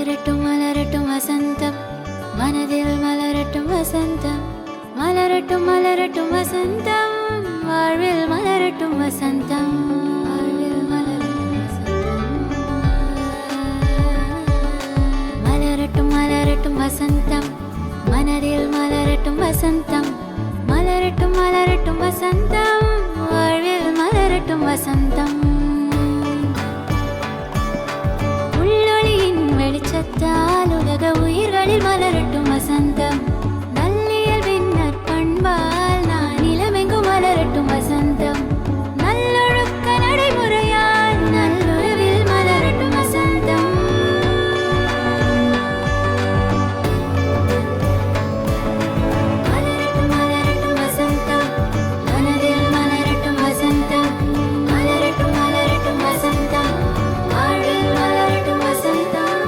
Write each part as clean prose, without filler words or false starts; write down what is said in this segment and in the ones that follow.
மலரட்டும் மலரட்டும் வசந்தம், மனதில் மலரட்டும் வசந்தம். மலரட்டும் மலரட்டும் வசந்தம், வாழ்வில் மலரட்டும் வசந்தம். வாழ்வில் மலரட்டும் வசந்தம். மலரட்டும் மலரட்டும் வசந்தம், மனதில் மலரட்டும் வசந்தம். மலரட்டும் மலரட்டும் வசந்தம், வாழ்வில் மலரட்டும் வசந்தம். உள்ளொளியின் வெளிச்சத்தால் உலக உயிர்களில் மலரட்டும் வசந்தம். நல்லியல்பின் நற்பண்பால் நான் இளமெங்கும் மலரட்டும் வசந்தம். நல்லொழுக்க நடைமுறையால் நல்லுறவில் மலரட்டும் வசந்தம். மலரட்டும் மலரட்டும் வசந்தம், மனதில் மலரட்டும் வசந்தம். மலரட்டும் மலரட்டும் வசந்தம், வாழ்வில் மலரட்டும் வசந்தம்.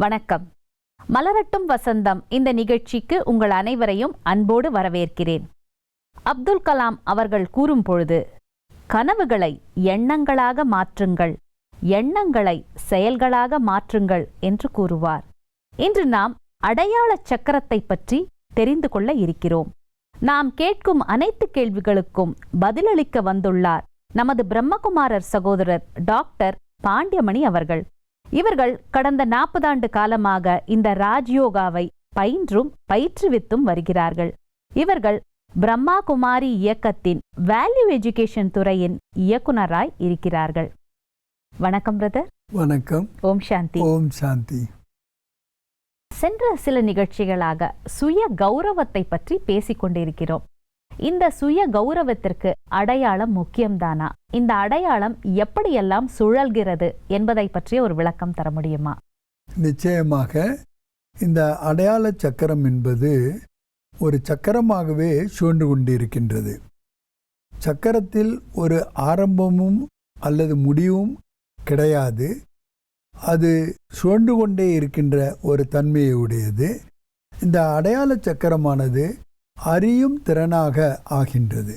வணக்கம். மலரட்டும் வசந்தம் இந்த நிகழ்ச்சிக்கு உங்கள் அனைவரையும் அன்போடு வரவேற்கிறேன். அப்துல் கலாம் அவர்கள் கூறும் பொழுது, கனவுகளை எண்ணங்களாக மாற்றுங்கள், எண்ணங்களை செயல்களாக மாற்றுங்கள் என்று கூறுவார். இன்று நாம் அடையாள சக்கரத்தை பற்றி தெரிந்து கொள்ள இருக்கிறோம். நாம் கேட்கும் அனைத்து கேள்விகளுக்கும் பதிலளிக்க வந்துள்ளார் நமது பிரம்மகுமாரர் சகோதரர் டாக்டர் பாண்டியமணி அவர்கள். இவர்கள் கடந்த 40 ஆண்டு காலமாக இந்த ராஜ்யோகாவை பயின்றும் பயிற்றுவித்தும் வருகிறார்கள். இவர்கள் பிரம்மா குமாரி இயக்கத்தின் வேல்யூ எஜுகேஷன் துறையின் இயக்குனராய் இருக்கிறார்கள். வணக்கம் பிரதர். வணக்கம். ஓம் சாந்தி. ஓம் சாந்தி. சென்ற சில நிகழ்ச்சிகளாக சுய கௌரவத்தை பற்றி பேசிக்கொண்டிருக்கிறோம். இந்த சுய கௌரவத்திற்கு அடையாளம் முக்கியம்தானா? இந்த அடையாளம் எப்படியெல்லாம் சுழல்கிறது என்பதை பற்றிய ஒரு விளக்கம் தர முடியுமா? நிச்சயமாக. இந்த அடையாள சக்கரம் என்பது ஒரு சக்கரமாகவே சுழன்று கொண்டிருக்கின்றது. சக்கரத்தில் ஒரு ஆரம்பமும் அல்லது முடிவும் கிடையாது. அது சுழன்று கொண்டே இருக்கின்ற ஒரு தன்மையை உடையது. இந்த அடையாள சக்கரமானது அறியும் திறனாக ஆகின்றது.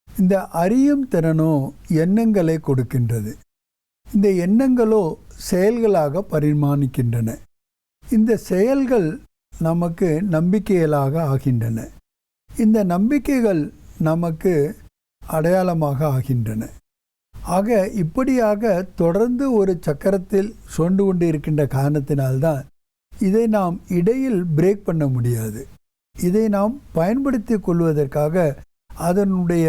இந்த அறியும் திறனோ எண்ணங்களை கொடுக்கின்றது. இந்த எண்ணங்களோ செயல்களாக பரிமாணிக்கின்றன. இந்த செயல்கள் நமக்கு நம்பிக்கைகளாக ஆகின்றன. இந்த நம்பிக்கைகள் நமக்கு அடையாளமாக ஆகின்றன. ஆக இப்படியாக தொடர்ந்து ஒரு சக்கரத்தில் சுழன்று கொண்டு இருக்கின்ற காரணத்தினால்தான் இதை நாம் இடையில் பிரேக் பண்ண முடியாது. இதை நாம் பயன்படுத்தி கொள்வதற்காக அதனுடைய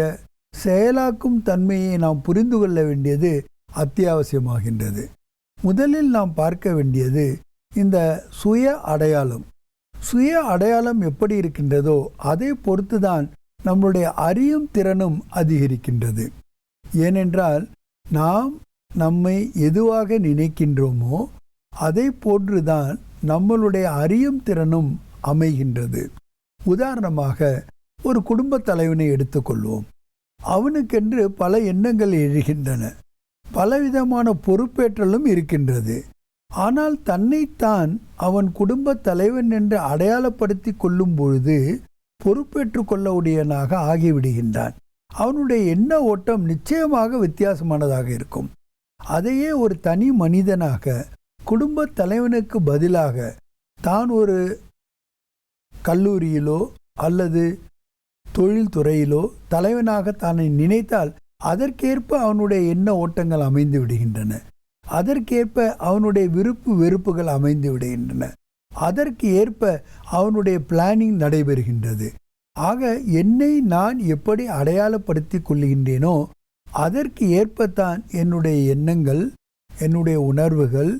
செயலாக்கும் தன்மையை நாம் புரிந்து கொள்ள வேண்டியது அத்தியாவசியமாகின்றது. முதலில் நாம் பார்க்க வேண்டியது இந்த சுய அடையாளம். சுய அடையாளம் எப்படி இருக்கின்றதோ அதை பொறுத்துதான் நம்முடைய அறியும் திறனும் அதிகரிக்கின்றது. ஏனென்றால் நாம் நம்மை எதுவாக நினைக்கின்றோமோ அதை போன்றுதான் நம்மளுடைய அறியும் திறனும் அமைகின்றது. உதாரணமாக ஒரு குடும்ப தலைவனை எடுத்துக்கொள்வோம். அவனுக்கென்று பல எண்ணங்கள் எழுகின்றன, பலவிதமான பொறுப்பேற்றலும் இருக்கின்றது. ஆனால் தன்னைத்தான் அவன் குடும்ப தலைவன் என்று அடையாளப்படுத்தி கொள்ளும் பொழுது பொறுப்பேற்று கொள்ளவுடையனாக ஆகிவிடுகின்றான். அவனுடைய எண்ண ஓட்டம் நிச்சயமாக வித்தியாசமானதாக இருக்கும். அதையே ஒரு தனி மனிதனாக குடும்ப தலைவனுக்கு பதிலாக தான் ஒரு கல்லூரியிலோ அல்லது தொழில்துறையிலோ தலைவனாக தானே நினைத்தால் அதற்கேற்ப அவனுடைய எண்ண ஓட்டங்கள் அமைந்து விடுகின்றன. அதற்கேற்ப அவனுடைய விருப்பு வெறுப்புகள் அமைந்து விடுகின்றன. அதற்கு ஏற்ப அவனுடைய பிளானிங் நடைபெறுகின்றது. ஆக என்னை நான் எப்படி அடையாளப்படுத்தி கொள்கின்றேனோ அதற்கு ஏற்பத்தான் என்னுடைய எண்ணங்கள், என்னுடைய உணர்வுகள்,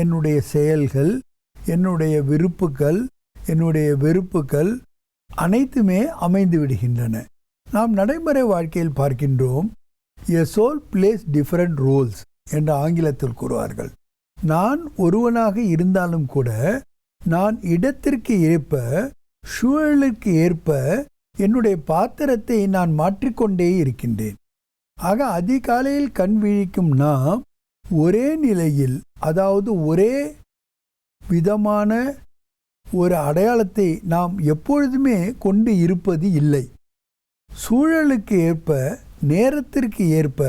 என்னுடைய செயல்கள், என்னுடைய விருப்புகள், என்னுடைய வெறுப்புகள் அனைத்துமே அமைந்து விடுகின்றன. நாம் நடைமுறை வாழ்க்கையில் பார்க்கின்றோம், எ சோல் பிளேஸ் டிஃபரண்ட் ரோல்ஸ் என்று ஆங்கிலத்தில் கூறுவார்கள். நான் ஒருவனாக இருந்தாலும் கூட நான் இடத்திற்கு ஏற்ப, சூழலுக்கு ஏற்ப என்னுடைய பாத்திரத்தை நான் மாற்றிக்கொண்டே இருக்கின்றேன். ஆக அதிகாலையில் கண் விழிக்கும் நாம் ஒரே நிலையில், அதாவது ஒரே விதமான ஒரு அடையாளத்தை நாம் எப்பொழுதுமே கொண்டு இருப்பது இல்லை. சூழலுக்கு ஏற்ப நேரத்திற்கு ஏற்ப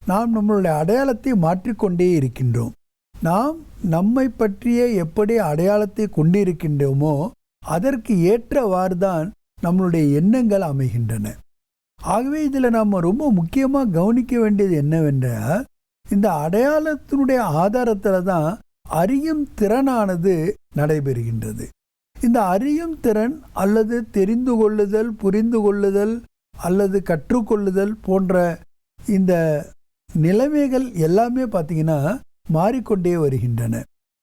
நாம் நம்மளுடைய அடையாளத்தை மாற்றிக்கொண்டே இருக்கின்றோம். நாம் நம்மை பற்றிய எப்படி அடையாளத்தை கொண்டிருக்கின்றோமோ அதற்கு ஏற்றவாறு தான் நம்மளுடைய எண்ணங்கள் அமைகின்றன. ஆகவே இதில் நாம் ரொம்ப முக்கியமாக கவனிக்க வேண்டியது என்னவென்றால், இந்த அடையாளத்தினுடைய ஆதாரத்தில் தான் அறியும் திறனானது நடைபெறுகின்றது. இந்த அறியும் திறன் அல்லது தெரிந்து கொள்ளுதல், புரிந்து கொள்ளுதல் அல்லது கற்றுக்கொள்ளுதல் போன்ற இந்த நிலைமைகள் எல்லாமே பார்த்திங்கன்னா மாறிக்கொண்டே வருகின்றன.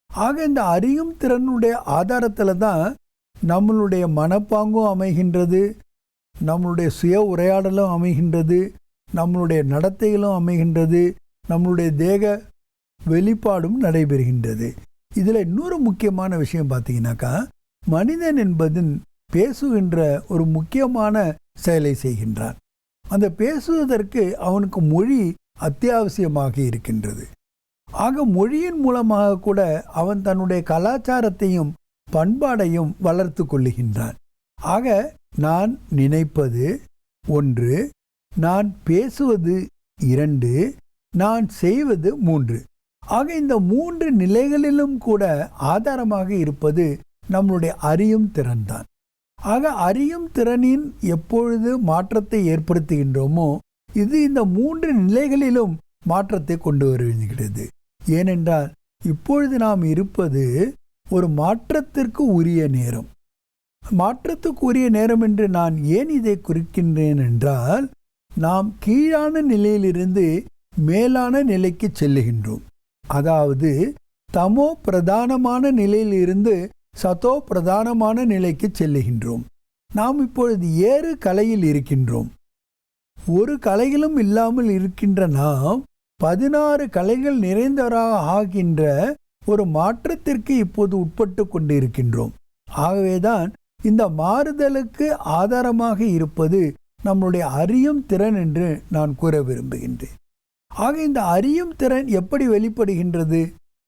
ஆக இந்த அறியும் திறனுடைய ஆதாரத்தில் தான் நம்மளுடைய மனப்பாங்கும் அமைகின்றது, நம்மளுடைய சுய உரையாடலும் அமைகின்றது, நம்மளுடைய நடத்தைகளும் அமைகின்றது, நம்மளுடைய தேக வெளிப்பாடும் நடைபெறுகின்றது. இதில் இன்னொரு முக்கியமான விஷயம் பார்த்தீங்கன்னாக்கா, மனிதன் என்பதன் பேசுகின்ற ஒரு முக்கியமான செயலை செய்கின்றான். அந்த பேசுவதற்கு அவனுக்கு மொழி அத்தியாவசியமாக இருக்கின்றது. ஆக மொழியின் மூலமாக கூட அவன் தன்னுடைய கலாச்சாரத்தையும் பண்பாடையும் வளர்த்து கொள்ளுகின்றான். ஆக நான் நினைப்பது 1, நான் பேசுவது 2, நான் செய்வது 3. ஆக இந்த 3 நிலைகளிலும் கூட ஆதாரமாக இருப்பது நம்மளுடைய அறியும் திறன் தான். ஆக அறியும் திறனின் எப்பொழுது மாற்றத்தை ஏற்படுத்துகின்றோமோ இது இந்த 3 நிலைகளிலும் மாற்றத்தை கொண்டு வருகிறது. ஏனென்றால் இப்பொழுது நாம் இருப்பது ஒரு மாற்றத்திற்கு உரிய நேரம். மாற்றத்துக்கு உரிய நேரம் என்று நான் ஏன் இதை குறிக்கின்றேன் என்றால், நாம் கீழான நிலையிலிருந்து மேலான நிலைக்கு செல்லுகின்றோம். அதாவது தமோ பிரதானமான நிலையிலிருந்து சதோ பிரதானமான நிலைக்கு செல்லுகின்றோம். நாம் இப்பொழுது 7 கலையில் இருக்கின்றோம். ஒரு கலைகளும் இல்லாமல் இருக்கின்ற நாம் 16 கலைகள் நிறைந்தவராக ஆகின்ற ஒரு மாற்றத்திற்கு இப்போது உட்பட்டு கொண்டு இருக்கின்றோம். ஆகவேதான் இந்த மாறுதலுக்கு ஆதாரமாக இருப்பது நம்முடைய அறியும் திறன் என்று நான் கூற விரும்புகின்றேன். ஆக இந்த அறியும் திறன் எப்படி வெளிப்படுகின்றது,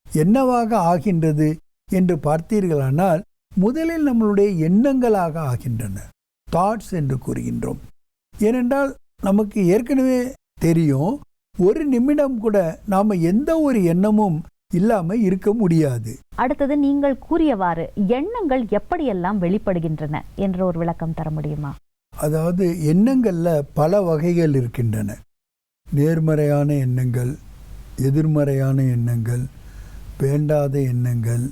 என்னவாக ஆகின்றது என்று பார்த்தீர்களானால், முதலில் நம்மளுடைய எண்ணங்களாக ஆகின்றன. தாட்ஸ் என்று கூறுகின்றோம். ஏனென்றால் நமக்கு ஏற்கனவே தெரியும், ஒரு நிமிடம் கூட நாம் எந்த ஒரு எண்ணமும் இல்லாமல் இருக்க முடியாது. அடுத்தது நீங்கள் கூறியவாறு எண்ணங்கள் எப்படியெல்லாம் வெளிப்படுகின்றன என்ற ஒரு விளக்கம் தர முடியுமா? அதாவது எண்ணங்களில் பல வகைகள் இருக்கின்றன. நேர்மறையான எண்ணங்கள், எதிர்மறையான எண்ணங்கள், வேண்டாத எண்ணங்கள்,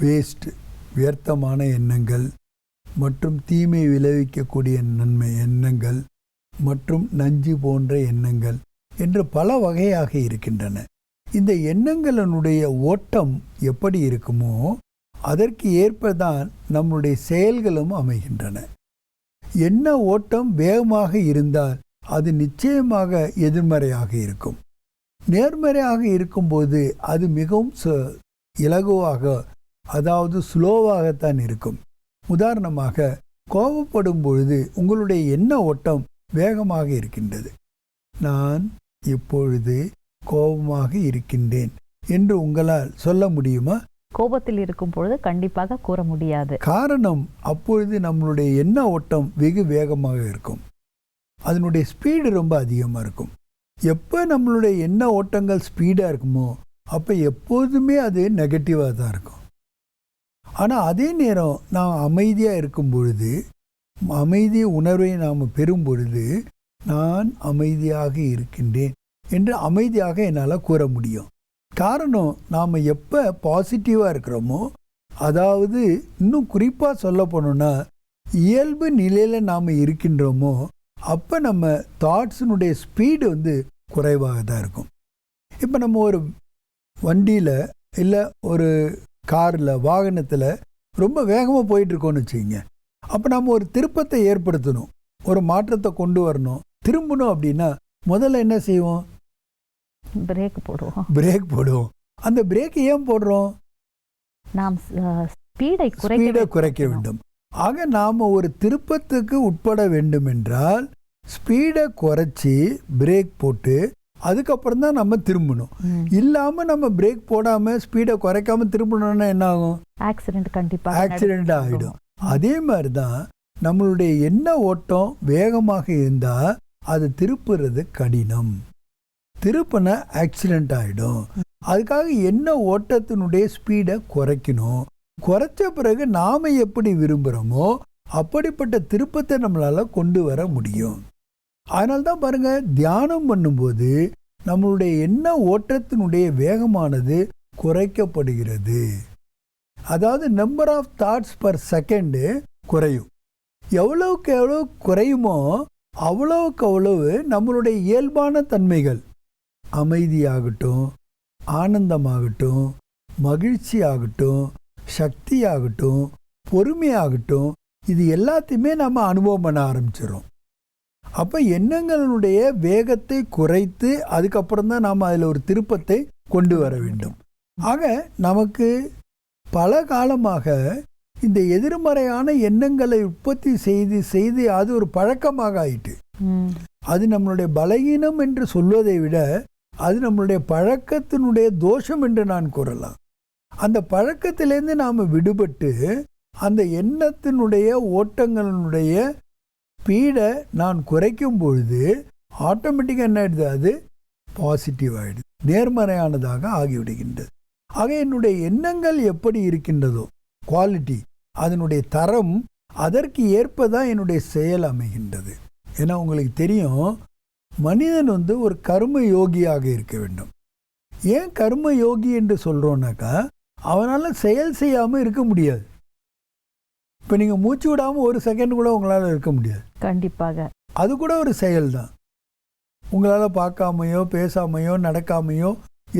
வேஸ்ட் வியர்த்தமான எண்ணங்கள் மற்றும் தீமை விளைவிக்கக்கூடிய நன்மை எண்ணங்கள் மற்றும் நஞ்சு போன்ற எண்ணங்கள் என்று பல வகையாக இருக்கின்றன. இந்த எண்ணங்களினுடைய ஓட்டம் எப்படி இருக்குமோ அதற்கு ஏற்பதான் நம்முடைய செயல்களும் அமைகின்றன. எண்ண ஓட்டம் வேகமாக இருந்தால் அது நிச்சயமாக எதிர்மறையாக இருக்கும். நேர்மறையாக இருக்கும்போது அது மிகவும் இலகுவாக, அதாவது ஸ்லோவாகத்தான் இருக்கும். உதாரணமாக, கோபப்படும் பொழுது உங்களுடைய எண்ண ஓட்டம் வேகமாக இருக்கின்றது. நான் இப்பொழுது கோபமாக இருக்கின்றேன் என்று உங்களால் சொல்ல முடியுமா? கோபத்தில் இருக்கும் பொழுது கண்டிப்பாக கூற முடியாது. காரணம், அப்பொழுது நம்மளுடைய எண்ண ஓட்டம் வெகு வேகமாக இருக்கும். அதனுடைய ஸ்பீடு ரொம்ப அதிகமாக இருக்கும். எப்போ நம்மளுடைய எண்ண ஓட்டங்கள் ஸ்பீடாக இருக்குமோ அப்போ எப்போதுமே அது நெகட்டிவாக தான் இருக்கும். ஆனால் அதே நேரம் நாம் அமைதியாக இருக்கும் பொழுது, அமைதி உணர்வை நாம் பெறும் பொழுது, நான் அமைதியாக இருக்கின்றேன் என்று அமைதியாக என்னால் கூற முடியும். காரணம், நாம் எப்போ பாசிட்டிவாக இருக்கிறோமோ, அதாவது இன்னும் குறிப்பாக சொல்ல போனோம்னா இயல்பு நிலையில் நாம் இருக்கின்றோமோ அப்போ நம்ம தாட்ஸினுடைய ஸ்பீடு குறைவாக தான் இருக்கும். இப்போ நம்ம ஒரு வண்டியில் இல்லை ஒரு காரில் வாகனத்தில் ரொம்ப வேகமாக போயிட்டுருக்கோன்னு வச்சுக்கிங்க. அப்போ நம்ம ஒரு திருப்பத்தை ஏற்படுத்தணும், ஒரு மாற்றத்தை கொண்டு வரணும், திரும்பணும் அப்படின்னா முதல்ல என்ன செய்வோம்? பிரேக் போடுவோம். அந்த பிரேக் ஏன் போடுறோம்? நாம் ஸ்பீடை குறைக்க வேண்டும். ஆக நாம் ஒரு திருப்பத்துக்கு உட்பட வேண்டும் என்றால் ஸ்பீடை குறைச்சி பிரேக் போட்டு அதுக்கப்புறம் தான் நம்ம திரும்பணும். இல்லாமல் நம்ம பிரேக் போடாமல் ஸ்பீடை குறைக்காம திரும்பணும்னா என்ன ஆகும்? ஆக்சிடென்ட் ஆகிடும். அதே மாதிரி தான் நம்மளுடைய எண்ண ஓட்டம் வேகமாக இருந்தால் அது திருப்புறது கடினம். திருப்பின ஆக்சிடென்ட் ஆகிடும். அதுக்காக என்ன ஓட்டத்தினுடைய ஸ்பீடை குறைக்கணும். குறைச்ச பிறகு நாம் எப்படி விரும்புகிறோமோ அப்படிப்பட்ட திருப்பத்தை நம்மளால் கொண்டு வர முடியும். அதனால தான் பாருங்கள், தியானம் பண்ணும்போது நம்மளுடைய எண்ண ஓட்டத்தினுடைய வேகமானது குறைக்கப்படுகிறது. அதாவது number of thoughts per second குறையும். எவ்வளவுக்கு எவ்வளோ குறையுமோ அவ்வளவுக்கு அவ்வளவு நம்மளுடைய இயல்பான தன்மைகள், அமைதியாகட்டும், ஆனந்தமாகட்டும், மகிழ்ச்சி ஆகட்டும், சக்தி ஆகட்டும், பொறுமையாகட்டும், இது எல்லாத்தையுமே நம்ம அனுபவம் பண்ண ஆரம்பிச்சிடும். அப்போ எண்ணங்களுடைய வேகத்தை குறைத்து அதுக்கப்புறம் தான் நாம் அதில் ஒரு திருப்பத்தை கொண்டு வர வேண்டும். ஆக நமக்கு பல காலமாக இந்த எதிர்மறையான எண்ணங்களை உற்பத்தி செய்து செய்து அது ஒரு பழக்கமாக ஆயிட்டு. அது நம்மளுடைய பலகீனம் என்று சொல்வதை விட அது நம்மளுடைய பழக்கத்தினுடைய தோஷம் என்று நான் கூறலாம். அந்த பழக்கத்திலேருந்து நாம் விடுபட்டு அந்த எண்ணத்தினுடைய ஓட்டங்களினுடைய ஸ்பீடை நான் குறைக்கும் பொழுது ஆட்டோமேட்டிக்காக என்ன ஆகிடுது, அது பாசிட்டிவ் ஆகிடுது, நேர்மறையானதாக ஆகிவிடுகின்றது. ஆக என்னுடைய எண்ணங்கள் எப்படி இருக்கின்றதோ குவாலிட்டி, அதனுடைய தரம், அதற்கு ஏற்பதான் என்னுடைய செயல் அமைகின்றது. ஏன்னா உங்களுக்கு தெரியும், மனிதன் ஒரு கர்ம யோகியாக இருக்க வேண்டும். ஏன் கர்ம யோகி என்று சொல்கிறோன்னாக்கா, அவனால் செயல் செய்யாமல் இருக்க முடியாது. இப்போ நீங்கள் மூச்சு விடாமல் ஒரு செகண்ட் கூட உங்களால் இருக்க முடியாது. கண்டிப்பாக அது கூட ஒரு செயல் தான். உங்களால் பார்க்காமையோ பேசாமையோ நடக்காமையோ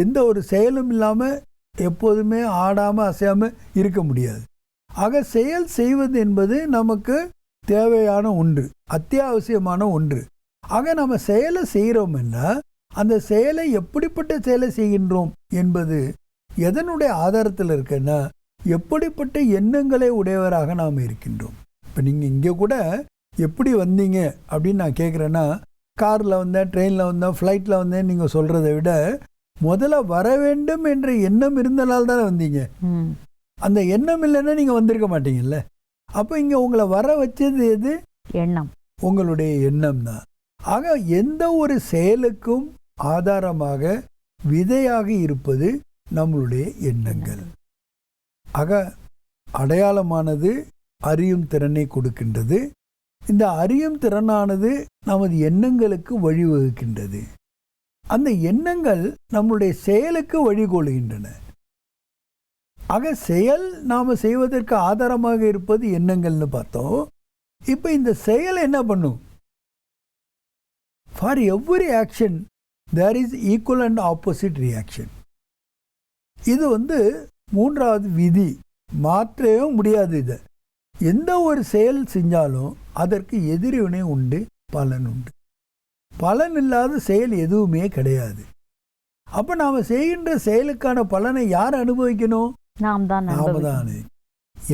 எந்த ஒரு செயலும் இல்லாமல் எப்போதுமே ஆடாமல் அசையாமல் இருக்க முடியாது. ஆக செயல் செய்வது என்பது நமக்கு தேவையான ஒன்று, அத்தியாவசியமான ஒன்று. ஆக நம்ம செயலை செய்கிறோம்னா அந்த செயலை எப்படிப்பட்ட செயலை செய்கின்றோம் என்பது எதனுடைய ஆதாரத்தில் இருக்குன்னா, எப்படிப்பட்ட எண்ணங்களை உடையவராக நாம் இருக்கின்றோம். இப்போ நீங்கள் இங்கே கூட எப்படி வந்தீங்க அப்படின்னு நான் கேட்குறேன்னா, காரில் வந்தேன், ட்ரெயினில் வந்தேன், ஃப்ளைட்டில் வந்தேன் நீங்கள் சொல்கிறத விட முதல்ல வர வேண்டும் என்ற எண்ணம் இருந்தனால தானே வந்தீங்க. அந்த எண்ணம் இல்லைன்னா நீங்கள் வந்திருக்க மாட்டீங்கல்ல. அப்போ இங்கே உங்களை வர வச்சது எது? எண்ணம், உங்களுடைய எண்ணம் தான். ஆக எந்த ஒரு செயலுக்கும் ஆதாரமாக விதையாக இருப்பது நம்மளுடைய எண்ணங்கள். ஆக அடையாளமானது அறியும் திறனை கொடுக்கின்றது. இந்த அறியும் திறனானது நமது எண்ணங்களுக்கு வழிவகுக்கின்றது. அந்த எண்ணங்கள் நம்முடைய செயலுக்கு வழிகொள்கின்றன. ஆக செயல் நாம் செய்வதற்கு ஆதாரமாக இருப்பது எண்ணங்கள்னு பார்த்தோம். இப்போ இந்த செயல் என்ன பண்ணும்? For every action there is equal and opposite reaction. இது மூன்றாவது விதி, மாற்றவே முடியாது. இதை எந்த ஒரு செயல் செஞ்சாலும் அதற்கு எதிர்வினை உண்டு, பலன் உண்டு. பலன் இல்லாத செயல் எதுவுமே கிடையாது. அப்போ நாம் செய்கின்ற செயலுக்கான பலனை யார் அனுபவிக்கணும்? நாம் தான்.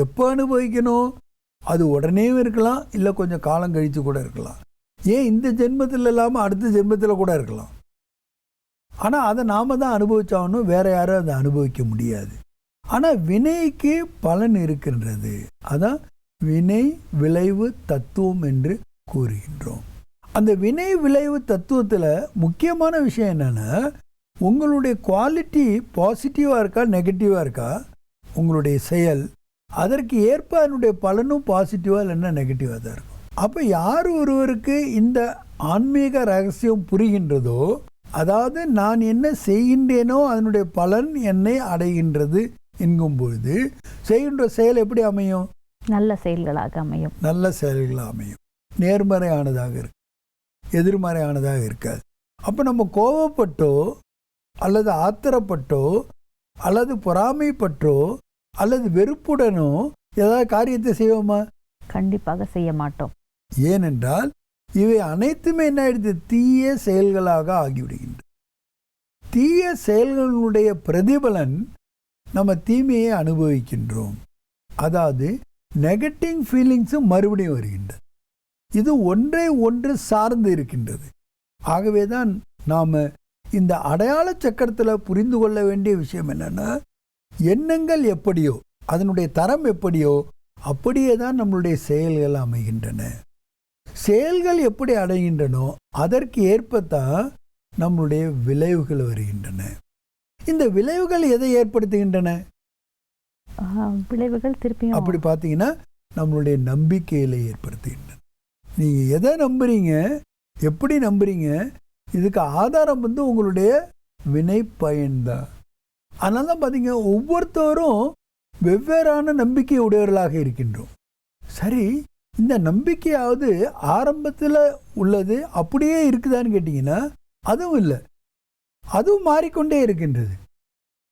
எப்போ அனுபவிக்கணும்? அது உடனேயும் இருக்கலாம், இல்லை கொஞ்சம் காலம் கழித்து கூட இருக்கலாம். ஏன் இந்த ஜென்மத்தில் இல்லாமல் அடுத்த ஜென்மத்தில் கூட இருக்கலாம். ஆனால் அதை நாம் தான் அனுபவிச்சாகணும், வேற யாரும் அதை அனுபவிக்க முடியாது. ஆனால் வினைக்கு பலன் இருக்கின்றது. அதான் வினை விளைவு தத்துவம் என்று கூறுகின்றோம். அந்த வினை விளைவு தத்துவத்தில் முக்கியமான விஷயம் என்னென்னா, உங்களுடைய குவாலிட்டி பாசிட்டிவாக இருக்கா நெகட்டிவாக இருக்கா உங்களுடைய செயல், அதற்கு ஏற்ப அதனுடைய பலனும் பாசிட்டிவாக இல்லைன்னா நெகட்டிவாக தான் இருக்கும். அப்போ யார் ஒருவருக்கு இந்த ஆன்மீக ரகசியம் புரிகின்றதோ, அதாவது நான் என்ன செய்கின்றேனோ அதனுடைய பலன் என்னை அடைகின்றது என்கும் பொழுது செய்கின்ற செயல் எப்படி அமையும்? நல்ல செயல்களாக அமையும். நல்ல செயல்களாக அமையும். நேர்மறையானதாக இருக்கு, எதிர்மறையானதாக இருக்காது. அப்போ நம்ம கோபப்பட்டோ அல்லது ஆத்திரப்பட்டோ அல்லது பொறாமைப்பட்டோ அல்லது வெறுப்புடனோ ஏதாவது காரியத்தை செய்வோமா? கண்டிப்பாக செய்ய மாட்டோம். ஏனென்றால் இவை அனைத்துமே என்ன ஆயிடுது? தீய செயல்களாக ஆகிவிடுகின்றன. தீய செயல்களுடைய பிரதிபலன் நம்ம தீமையை அனுபவிக்கின்றோம். அதாவது நெகட்டிவ் ஃபீலிங்ஸும் மறுபடியும் வருகின்றது. இது ஒன்றை ஒன்று சார்ந்து இருக்கின்றது. ஆகவே தான் நாம் இந்த அடையாள சக்கரத்தில் புரிந்து கொள்ள வேண்டிய விஷயம் என்னென்னா, எண்ணங்கள் எப்படியோ அதனுடைய தரம் எப்படியோ அப்படியே தான் நம்மளுடைய செயல்கள் அமைகின்றன. செயல்கள் எப்படி அடைகின்றனோ அதற்கு ஏற்பத்தான் நம்மளுடைய விளைவுகள் வருகின்றன. இந்த விளைவுகள் எதை ஏற்படுத்துகின்றன? விளைவுகள் திருப்பியும் அப்படி பார்த்தீங்கன்னா நம்மளுடைய நம்பிக்கையில ஏற்படுத்துகின்றன. நீங்கள் எதை நம்புறீங்க, எப்படி நம்புறீங்க, இதுக்கு ஆதாரம் வந்து உங்களுடைய வினை பயன்தான். அதனால தான் பார்த்தீங்க, ஒவ்வொருத்தரும் வெவ்வேறான நம்பிக்கை உடையவர்களாக இருக்கின்றோம். சரி, இந்த நம்பிக்கையாவது ஆரம்பத்தில் உள்ளது அப்படியே இருக்குதான்னு கேட்டிங்கன்னா அதுவும் இல்லை, அதுவும் மாறிக்கொண்டே இருக்கின்றது.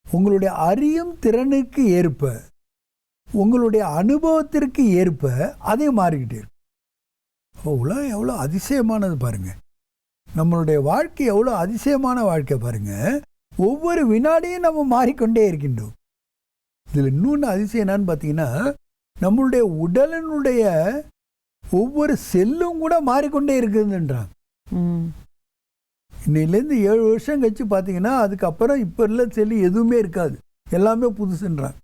உங்களுடைய அறியும் திறனுக்கு ஏற்ப, உங்களுடைய அனுபவத்திற்கு ஏற்ப அதையும் மாறிக்கிட்டே இருக்கு. உலகம் எவ்வளோ அதிசயமானது பாருங்க, நம்மளுடைய வாழ்க்கை எவ்வளோ அதிசயமான வாழ்க்கை பாருங்க. ஒவ்வொரு வினாடியும் நம்ம மாறிக்கொண்டே இருக்கின்றோம். இதில் இன்னொன்று அதிசயம் என்னன்னு பார்த்தீங்கன்னா, நம்மளுடைய உடலினுடைய ஒவ்வொரு செல்லும் கூட மாறிக்கொண்டே இருக்குதுன்றாங்க. இன்னையிலேருந்து 7 வருஷம் கழிச்சு பார்த்தீங்கன்னா அதுக்கப்புறம் இப்போ உள்ள செல்லு எதுவுமே இருக்காது, எல்லாமே புதுசுன்றாங்க.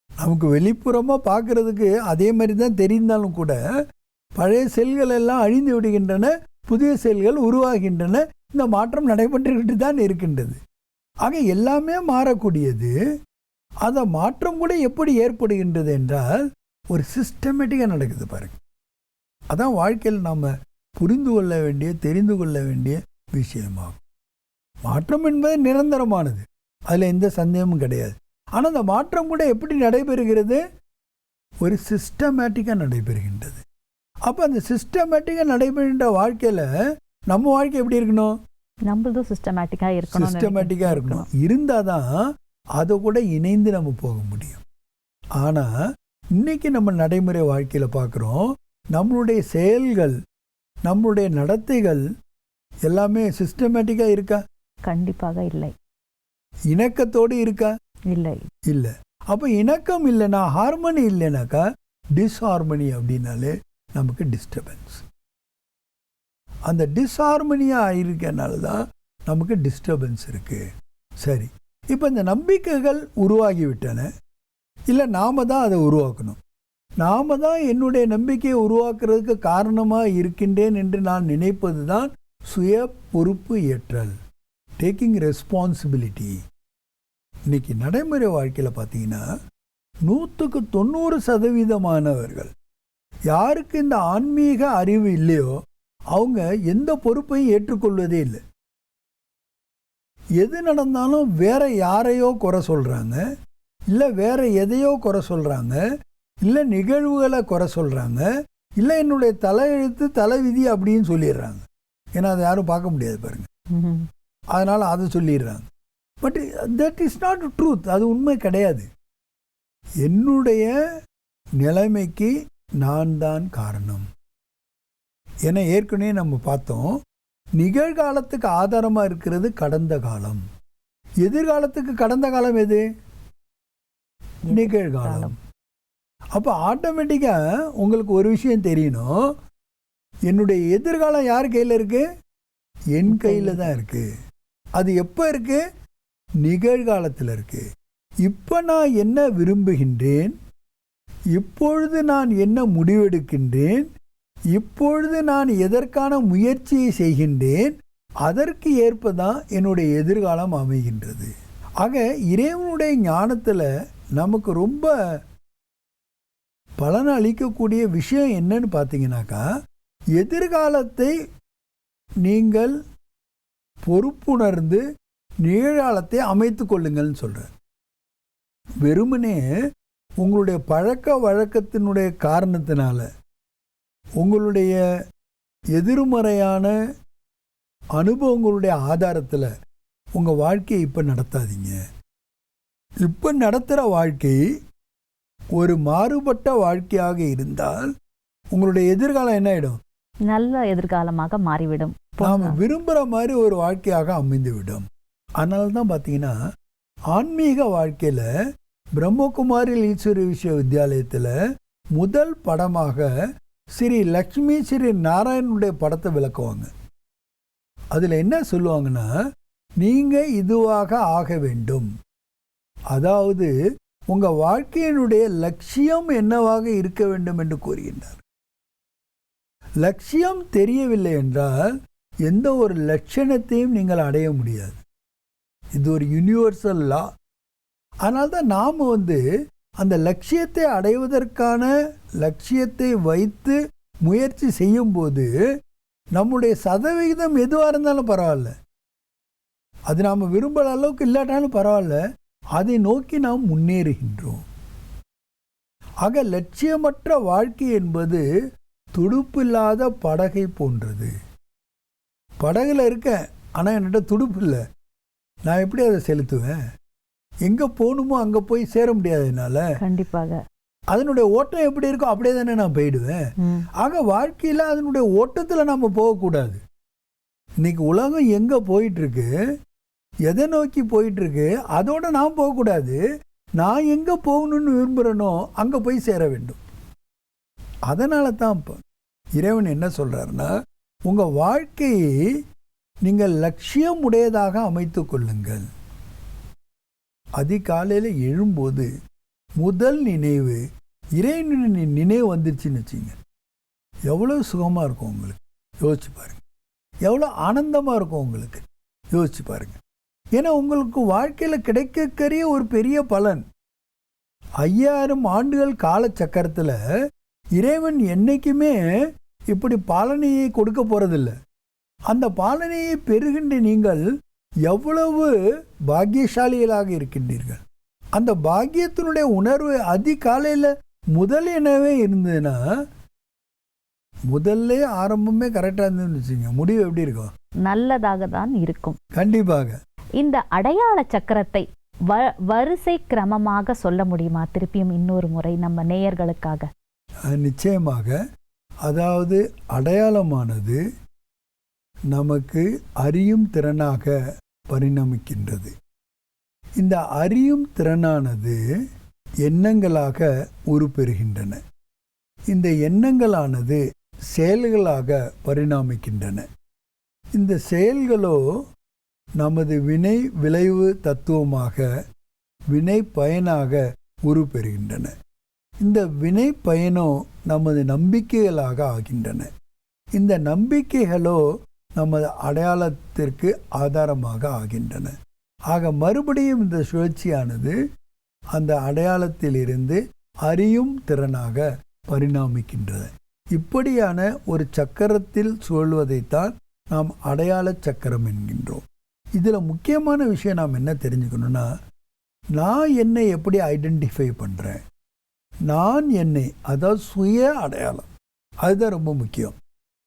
நமக்கு வெளிப்புறமாக பார்க்குறதுக்கு அதே மாதிரி தான் தெரிந்தாலும் கூட பழைய செல்கள் எல்லாம் அழிந்து விடுகின்றன, புதிய செல்கள் உருவாகின்றன. இந்த மாற்றம் நடைபெற்றுக்கிட்டு தான் இருக்கின்றது. ஆக எல்லாமே மாறக்கூடியது. அந்த மாற்றம் கூட எப்படி ஏற்படுகின்றது என்றால் ஒரு சிஸ்டமேட்டிக்காக நடக்குது பாருங்க. அதான் வாழ்க்கையில் நாம் புரிந்து கொள்ள வேண்டிய, தெரிந்து கொள்ள வேண்டிய விஷயமாகும். மாற்றம் என்பது நிரந்தரமானது, அதில் எந்த சந்தேகமும் கிடையாது. ஆனால் அந்த மாற்றம் கூட எப்படி நடைபெறுகிறது? ஒரு சிஸ்டமேட்டிக்காக நடைபெறுகின்றது. அப்போ அந்த சிஸ்டமேட்டிக்காக நடைபெறுகின்ற வாழ்க்கையில் நம்ம வாழ்க்கை எப்படி இருக்கணும்? நம்மளதும் சிஸ்டமேட்டிக்காக இருக்கணும். சிஸ்டமேட்டிக்காக இருக்கணும். இருந்தால் தான் அதை கூட இணைந்து நம்ம போக முடியும். ஆனால் இன்னைக்கு நம்ம நடைமுறை வாழ்க்கையில் பார்க்குறோம், நம்மளுடைய செயல்கள், நம்மளுடைய நடத்தைகள் எல்லாமே சிஸ்டமேட்டிக்காக இருக்கா? கண்டிப்பாக இல்லை. இணக்கத்தோடு இருக்கா? இல்லை. இல்லை. அப்போ இணக்கம் இல்லைன்னா, ஹார்மனி இல்லைனாக்கா டிஸ்ஹார்மனி அப்படின்னாலே நமக்கு டிஸ்டர்பன்ஸ். அந்த டிஸ்ஹார்மனியாக இருக்கனால தான் நமக்கு டிஸ்டர்பன்ஸ் இருக்குது. சரி, இப்போ இந்த நம்பிக்கைகள் உருவாகிவிட்டன, இல்லை நாம் தான் அதை உருவாக்கணும். நாம் தான் என்னுடைய நம்பிக்கையை உருவாக்குறதுக்கு காரணமாக இருக்கின்றேன் என்று நான் நினைப்பது தான் சுய பொறுப்பு ஏற்றல், டேக்கிங் ரெஸ்பான்சிபிலிட்டி. இன்னைக்கு நடைமுறை வாழ்க்கையில் பார்த்தீங்கன்னா 100க்கு 90% யாருக்கு இந்த ஆன்மீக அறிவு இல்லையோ அவங்க எந்த பொறுப்பையும் ஏற்றுக்கொள்வதே இல்லை. எது நடந்தாலும் வேற யாரையோ குறை சொல்கிறாங்க, இல்லை வேற எதையோ குறை சொல்கிறாங்க, இல்லை நிகழ்வுகளை குறை சொல்கிறாங்க, இல்லை என்னுடைய தலையெழுத்து தலைவிதி அப்படின்னு சொல்லிடுறாங்க. ஏன்னா அதை யாரும் பார்க்க முடியாது பாருங்க, அதனால் அதை சொல்லிடுறாங்க. But that is not truth, அது உண்மை கிடையாது. என்னுடைய நிலைமைக்கு நான் தான் காரணம். ஏன்னா ஏற்கனவே நம்ம பார்த்தோம், நிகழ்காலத்துக்கு ஆதாரமாக இருக்கிறது கடந்த காலம். எதிர்காலத்துக்கு கடந்த காலம் எது? நிகழ்காலம். அப்போ ஆட்டோமேட்டிக்காக உங்களுக்கு ஒரு விஷயம் தெரியணும், என்னுடைய எதிர்காலம் யார் கையில் இருக்கு? என் கையில் தான் இருக்கு. அது எப்போ இருக்கு? நிகழ்காலத்தில் இருக்கு. இப்போ நான் என்ன விரும்புகின்றேன், இப்பொழுது நான் என்ன முடிவெடுக்கின்றேன், இப்பொழுது நான் எதற்கான முயற்சியை செய்கின்றேன், அதற்கு ஏற்பதான் என்னுடைய எதிர்காலம் அமைகின்றது. ஆக இறைவனுடைய ஞானத்தில் நமக்கு ரொம்ப பலன் அளிக்கக்கூடிய விஷயம் என்னன்னு பார்த்தீங்கன்னாக்கா, எதிர்காலத்தை நீங்கள் பொறுப்புணர்ந்து நிகழ்காலத்தை அமைத்து கொள்ளுங்கள்னு சொல்கிறார். வெறுமனே உங்களுடைய பழக்க வழக்கத்தினுடைய காரணத்தினால உங்களுடைய எதிர்மறையான அனுபவங்களுடைய ஆதாரத்தில் உங்கள் வாழ்க்கையை இப்போ நடத்தாதீங்க. இப்போ நடத்துகிற வாழ்க்கை ஒரு மாறுபட்ட வாழ்க்கையாக இருந்தால் உங்களுடைய எதிர்காலம் என்ன ஆகிடும்? நல்ல எதிர்காலமாக மாறிவிடும். நாம் விரும்புகிற மாதிரி ஒரு வாழ்க்கையாக அமைந்துவிடும். அதனால தான் பார்த்தீங்கன்னா ஆன்மீக வாழ்க்கையில் பிரம்மகுமாரி ஈஸ்வரி விஸ்வவித்யாலயத்தில் முதல் படமாக ஸ்ரீ லக்ஷ்மி ஸ்ரீ நாராயணனுடைய படத்தை விளக்குவாங்க. அதில் என்ன சொல்லுவாங்கன்னா, நீங்கள் இதுவாக ஆக வேண்டும், அதாவது உங்கள் வாழ்க்கையினுடைய லட்சியம் என்னவாக இருக்க வேண்டும் என்று கூறுகின்றார். லட்சியம் தெரியவில்லை என்றால் எந்த ஒரு லட்சணத்தையும் நீங்கள் அடைய முடியாது. இது ஒரு யூனிவர்சல் லா. அதனால தான் நாம் அந்த லட்சியத்தை அடைவதற்கான லட்சியத்தை வைத்து முயற்சி செய்யும்போது நம்முடைய சதவிகிதம் எதுவாக இருந்தாலும் பரவாயில்ல, அது நாம் விரும்புகிற அளவுக்கு இல்லாட்டாலும் பரவாயில்ல, அதை நோக்கி நாம் முன்னேறுகின்றோம். ஆக லட்சியமற்ற வாழ்க்கை என்பது துடுப்பில்லாத படகை போன்றது. படகுல இருக்க, ஆனால் என்கிட்ட துடுப்பு இல்லை, நான் எப்படி அதை செலுத்துவேன்? எங்கே போகணுமோ அங்கே போய் சேர முடியாது என்னால். கண்டிப்பாக அதனுடைய ஓட்டம் எப்படி இருக்கோ அப்படியே தானே நான் போயிடுவேன். ஆக வாழ்க்கையில் அதனுடைய ஓட்டத்தில் நம்ம போகக்கூடாது. இன்னைக்கு உலகம் எங்கே போயிட்டுருக்கு, எதை நோக்கி போயிட்டுருக்கு, அதோட நான் போகக்கூடாது. நான் எங்கே போகணும்னு விரும்புகிறேனோ அங்கே போய் சேர வேண்டும். அதனால தான் இப்போ இறைவன் என்ன சொல்கிறாருன்னா, உங்கள் வாழ்க்கையை நீங்கள் லட்சியம் உடையதாக அமைத்து கொள்ளுங்கள். அதிகாலையில் எழும்போது முதல் நினைவு இறைவனின் நினைவு வந்துருச்சுன்னு வச்சுங்க, எவ்வளோ சுகமாக இருக்கும் உங்களுக்கு, யோசிச்சு பாருங்கள். எவ்வளோ ஆனந்தமாக இருக்கும் உங்களுக்கு, யோசிச்சு பாருங்கள். ஏன்னா உங்களுக்கு வாழ்க்கையில் கிடைக்கக்கூடிய ஒரு பெரிய பலன். 5000 ஆண்டுகள் காலச்சக்கரத்தில் இறைவன் என்றைக்குமே இப்படி பாலனையை கொடுக்க போகிறதில்ல. அந்த பாலனையை பெறுகின்ற நீங்கள் எவ்வளவு பாக்கியசாலிகளாக இருக்கின்றீர்கள். அந்த பாக்கியத்தினுடைய உணர்வு அதிகாலையில் முதல் என்னவே இருந்ததுன்னா, முதல்ல ஆரம்பமே கரெக்டாக இருந்ததுன்னு வச்சுங்க, முடிவு எப்படி இருக்கும்? நல்லதாக தான் இருக்கும். கண்டிப்பாக. இந்த அடையாள சக்கரத்தை வரிசை கிரமமாக சொல்ல முடியுமா திருப்பியும் இன்னொரு முறை நம்ம நேயர்களுக்காக? நிச்சயமாக. அதாவது அடையாளமானது நமக்கு அறியும் திறனாக பரிணமிக்கின்றது. இந்த அறியும் திறனானது எண்ணங்களாக உருப்பெறுகின்றன. இந்த எண்ணங்களானது செயல்களாக பரிணாமிக்கின்றன. இந்த செயல்களோ நமது வினை விளைவு தத்துவமாக வினை பயனாக உருப்பெறுகின்றன. இந்த வினை பயனோ நமது நம்பிக்கைகளாக ஆகின்றன. இந்த நம்பிக்கைகளோ நமது அடையாளத்திற்கு ஆதாரமாக ஆகின்றன. ஆக மறுபடியும் இந்த சுழற்சியானது அந்த அடையாளத்திலிருந்து அறியும் திறனாக பரிணாமிக்கின்றது. இப்படியான ஒரு சக்கரத்தில் சுழல்வதைத்தான் நாம் அடையாள சக்கரம் என்கின்றோம். இதில் முக்கியமான விஷயம் நாம் என்ன தெரிஞ்சுக்கணும்னா, நான் என்னை எப்படி ஐடென்டிஃபை பண்ணுறேன், நான் என்னை, அதாவது சுய அடையாளம், அதுதான் ரொம்ப முக்கியம்.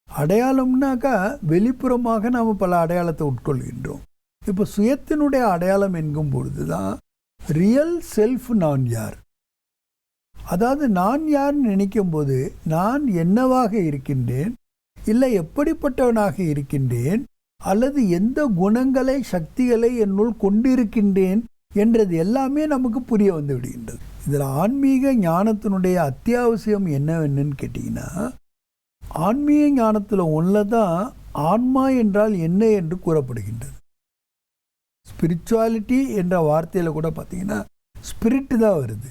அடையாளம்னாக்கா வெளிப்புறமாக நாம் பல அடையாளத்தை உட்கொள்கின்றோம். இப்போ சுயத்தினுடைய அடையாளம் என்கும் பொழுது தான் ரியல் செல்ஃப் நான் யார். அதாவது நான் யார்னு நினைக்கும் போது நான் என்னவாக இருக்கின்றேன், இல்லை எப்படிப்பட்டவனாக இருக்கின்றேன், அல்லது எந்த குணங்களை சக்திகளை என்னுள் கொண்டிருக்கின்றேன் என்றது எல்லாமே நமக்கு புரிய வந்து விடுகின்றது. இதில் ஆன்மீக ஞானத்தினுடைய அத்தியாவசியம் என்னவென்னு கேட்டிங்கன்னா, ஆன்மீக ஞானத்தில் ஒன்றில் தான் ஆன்மா என்றால் என்ன என்று கூறப்படுகின்றது. ஸ்பிரிச்சுவாலிட்டி என்ற வார்த்தையில் கூட பார்த்தீங்கன்னா ஸ்பிரிட் தான் வருது.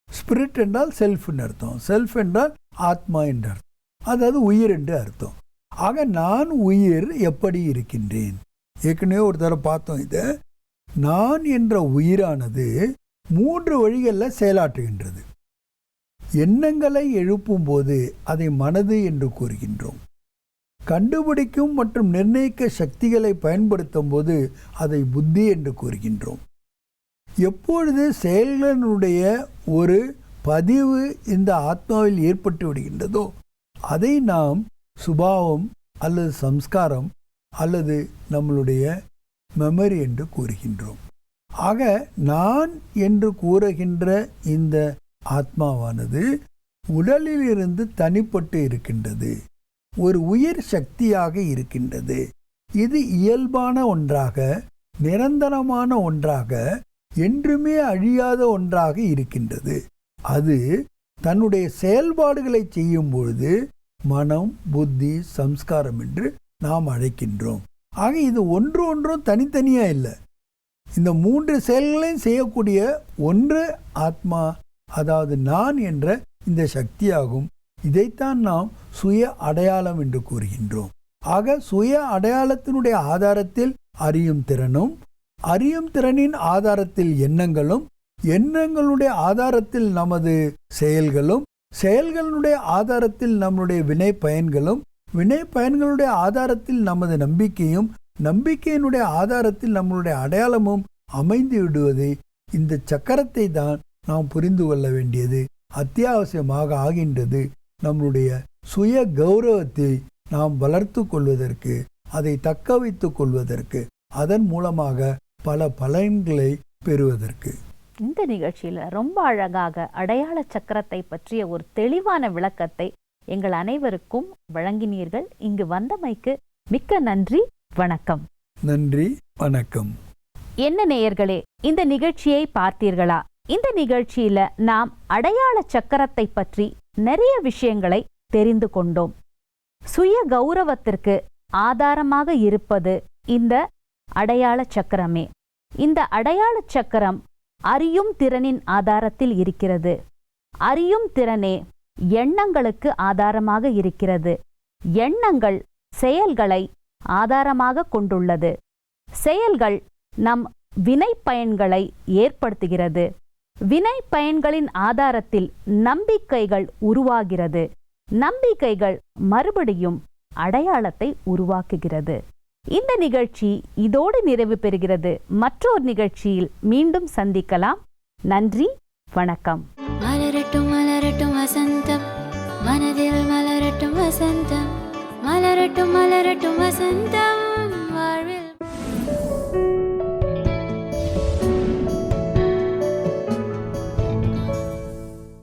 ஸ்பிரிட் என்றால் செல்ஃப்னு அர்த்தம், செல்ஃப் என்றால் ஆத்மா என்ற அர்த்தம், அதாவது உயிர் என்று அர்த்தம். ஆக நான் உயிர் எப்படி இருக்கின்றேன், ஏற்கனவே ஒரு தடவை பார்த்தோம். இதை நான் என்ற உயிரானது 3 வழிகளில் செயலாற்றுகின்றது. எண்ணங்களை எழுப்பும் போது அதை மனது என்று கூறுகின்றோம். கண்டுபிடிக்கும் மற்றும் நிர்ணயிக்க சக்திகளை பயன்படுத்தும் போது அதை புத்தி என்று கூறுகின்றோம். எப்பொழுது செயல்களுடைய ஒரு பதிவு இந்த ஆத்மாவில் ஏற்பட்டு விடுகின்றதோ அதை நாம் சுபாவம் அல்லது சம்ஸ்காரம் அல்லது நம்மளுடைய மெமரி என்று கூறுகின்றோம். ஆக நான் என்று கூறுகின்ற இந்த ஆத்மாவானது உடலில் இருந்து தனிப்பட்டு இருக்கின்றது, ஒரு உயிர் சக்தியாக இருக்கின்றது. இது இயல்பான ஒன்றாக, நிரந்தரமான ஒன்றாக, என்றுமே அழியாத ஒன்றாக இருக்கின்றது. அது தன்னுடைய செயல்பாடுகளை செய்யும் பொழுது மனம், புத்தி, சம்ஸ்காரம் என்று நாம் அழைக்கின்றோம். ஆக இது ஒன்றும் தனித்தனியாக இல்லை. இந்த 3 செயல்களையும் செய்யக்கூடிய ஒன்று ஆத்மா, அதாவது நான் என்ற இந்த சக்தியாகும். இதைத்தான் நாம் சுய அடையாளம் என்று கூறுகின்றோம். ஆக சுய அடையாளத்தினுடைய ஆதாரத்தில் அறியும் திறனும், அறியும் திறனின் ஆதாரத்தில் எண்ணங்களும், எண்ணங்களுடைய ஆதாரத்தில் நமது செயல்களும், செயல்களுடைய ஆதாரத்தில் நம்முடைய வினை பயன்களும், வினை பயன்களுடைய ஆதாரத்தில் நமது நம்பிக்கையும், நம்பிக்கையினுடைய ஆதாரத்தில் நம்மளுடைய அடையாளமும் அமைந்து விடுவது, இந்த சக்கரத்தை தான் நாம் புரிந்து கொள்ள வேண்டியது அத்தியாவசியமாக ஆகின்றது. நம்முடைய சுய கௌரவத்தை நாம் வளர்த்து கொள்வதற்கு, அதை தக்க வைத்துக் கொள்வதற்கு, அதன் மூலமாக பல பலன்களை பெறுவதற்கு. இந்த நிகழ்ச்சியில ரொம்ப அழகாக அடையாள சக்கரத்தை பற்றிய ஒரு தெளிவான விளக்கத்தை எங்கள் அனைவருக்கும் வழங்கினீர்கள். இங்கு வந்தமைக்கு மிக்க நன்றி. வணக்கம். நன்றி, வணக்கம். என்ன நேயர்களே, இந்த நிகழ்ச்சியை பார்த்தீர்களா? இந்த நிகழ்ச்சியில நாம் அடையாள சக்கரத்தை பற்றி நிறைய விஷயங்களை தெரிந்து கொண்டோம். சுய கௌரவத்திற்கு ஆதாரமாக இருப்பது இந்த அடையாள சக்கரமே. இந்த அடையாள சக்கரம் அறியும் திறனின் ஆதாரத்தில் இருக்கிறது. அறியும் திறனே எண்ணங்களுக்கு ஆதாரமாக இருக்கிறது. எண்ணங்கள் செயல்களை ஆதாரமாக கொண்டுள்ளது. செயல்கள் நம் வினை பயன்களை ஏற்படுத்துகிறது. வினை பயன்களின் ஆதாரத்தில் நம்பிக்கைகள் உருவாகிறது. நம்பிக்கைகள் மறுபடியும் அடையாளத்தை உருவாக்குகிறது. இந்த நிகழ்ச்சி இதோடு நிறைவு பெறுகிறது. மற்றொரு நிகழ்ச்சியில் மீண்டும் சந்திக்கலாம். நன்றி, வணக்கம். மலரட்டும் மலரட்டும் வசந்தம், மனதில் மலரட்டும் வசந்தம், மலரட்டும் மலரட்டும் வசந்தம்.